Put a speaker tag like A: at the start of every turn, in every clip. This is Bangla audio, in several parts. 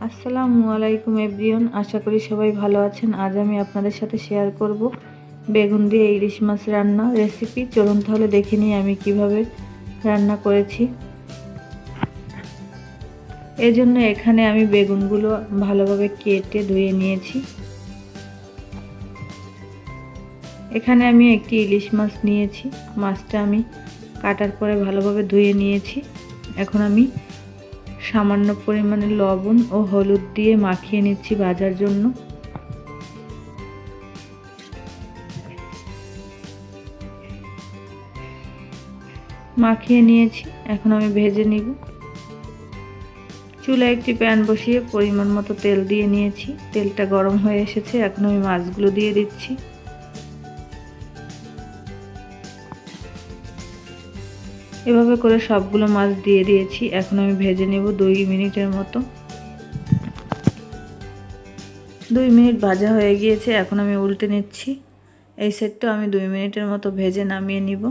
A: আসসালামু আলাইকুম এভরিওয়ান, আশা করি সবাই ভালো আছেন। আজ আমি আপনাদের সাথে শেয়ার করব বেগুন দিয়ে ইলিশ মাছ রান্না রেসিপি। চলুন তাহলে দেখে নিই আমি কিভাবে রান্না করেছি। এই জন্য এখানে আমি বেগুনগুলো ভালোভাবে কেটে ধুয়ে নিয়েছি। এখানে আমি একটি ইলিশ মাছ নিয়েছি। মাছটা আমি কাটার পরে ভালোভাবে ধুয়ে নিয়েছি। এখন আমি সামান্য পরিমাণে লবণ ও হলুদ দিয়ে মাখিয়ে নিচ্ছি ভাজার জন্য। মাখিয়ে নিয়েছি, এখন আমি ভেজে নিব। চুলায় একটি প্যান বসিয়ে পরিমাণ মতো তেল দিয়ে নিয়েছি। তেলটা গরম হয়ে এসেছে, এখন আমি মাছগুলো দিয়ে দিচ্ছি। এভাবে করে সবগুলো মাছ দিয়ে দিয়েছি। এখন আমি ভেজে নেব 2 মিনিটের মতো। 2 মিনিট ভাজা হয়ে গিয়েছে, এখন আমি উল্টে নিচ্ছি। এই সেটটা আমি 2 মিনিটের মতো ভেজে নামিয়ে নিব।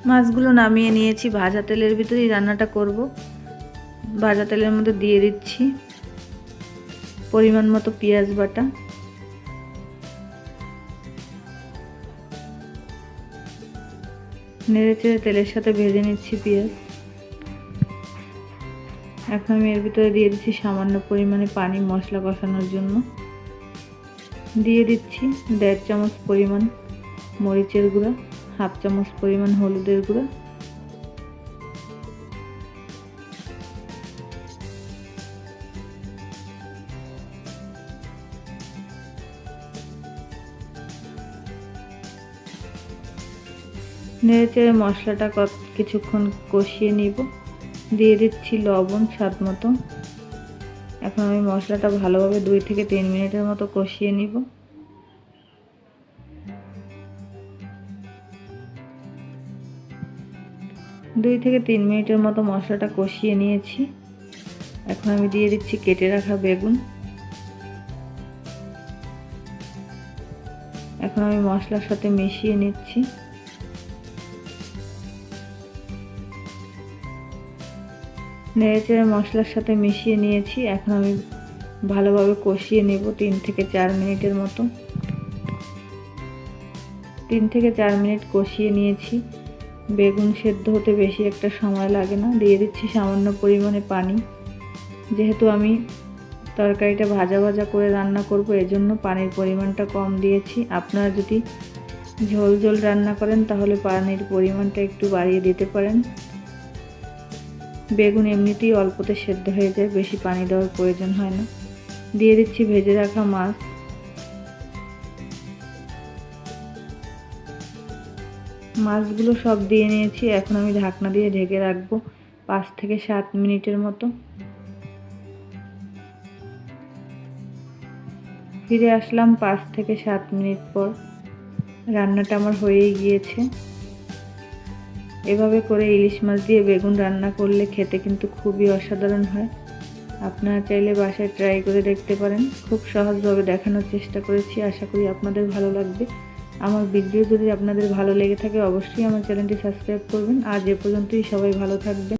A: মাছগুলো নামিয়ে নিয়েছি। ভাজা তেলের ভিতরেই রান্নাটা করব। ভাজা তেলের মধ্যে দিয়ে দিচ্ছি পরিমাণ মতো পেঁয়াজ বাটা, নেড়েচেড়ে তেলের সাথে ভেজে নিচ্ছি পেঁয়াজ। এখন আমি এর ভিতরে দিয়ে দিচ্ছি সামান্য পরিমাণে পানি মশলা কষানোর জন্য। দিয়ে দিচ্ছি 1.5 চামচ পরিমাণ মরিচের গুঁড়া, 1/2 চামচ পরিমাণ হলুদের গুঁড়া, নেড়েচেড়ে মশলাটা কিছুক্ষণ কষিয়ে নিব। দিয়ে দিচ্ছি লবণ স্বাদ মতো। এখন আমি মশলাটা ভালোভাবে 2 থেকে 3 মিনিটের মতো কষিয়ে নিব। দুই থেকে 3 মিনিটের মতো মশলাটা কষিয়ে নিয়েছি। এখন আমি দিয়ে দিচ্ছি কেটে রাখা বেগুন। এখন আমি মশলার সাথে মিশিয়ে নিচ্ছি। নেড়েচেড়ে মশলার সাথে মিশিয়ে নিয়েছি। এখন আমি ভালোভাবে কষিয়ে নেব 3 থেকে 4 মিনিটের মতো। 3 থেকে 4 মিনিট কষিয়ে নিয়েছি। বেগুন সেদ্ধ হতে বেশি একটা সময় লাগে না। দিয়ে দিচ্ছি সামান্য পরিমাণে পানি। যেহেতু আমি তরকারিটা ভাজা ভাজা করে রান্না করব, এজন্য পানির পরিমাণটা কম দিয়েছি। আপনারা যদি ঝোল ঝোল রান্না করেন তাহলে পানির পরিমাণটা একটু বাড়িয়ে দিতে পারেন। বেগুন এমনিতেই অল্পতে সেদ্ধ হয়ে যায়, বেশি পানি দেওয়ার প্রয়োজন হয় না। দিয়ে দিচ্ছি ভেজে রাখা মাছ। মাছগুলো সব দিয়ে নিয়েছি। এখন আমি ঢাকনা দিয়ে ঢেকে রাখবো 5 থেকে 7 মিনিটের মতো। ফিরে আসলাম 5 থেকে 7 মিনিট পর। রান্নাটা আমার হয়েই গিয়েছে। এভাবে করে ইলিশ মাছ দিয়ে বেগুন রান্না করলে খেতে কিন্তু খুবই অসাধারণ হয়। আপনারা চাইলে বাসায় ট্রাই করে দেখতে পারেন। খুব সহজভাবে দেখানোর চেষ্টা করেছি, আশা করি আপনাদের ভালো লাগবে। আমার ভিডিও যদি আপনাদের ভালো লেগে থাকে অবশ্যই আমার চ্যানেলটি সাবস্ক্রাইব করবেন। আজ এ পর্যন্তই, সবাই ভালো থাকবেন।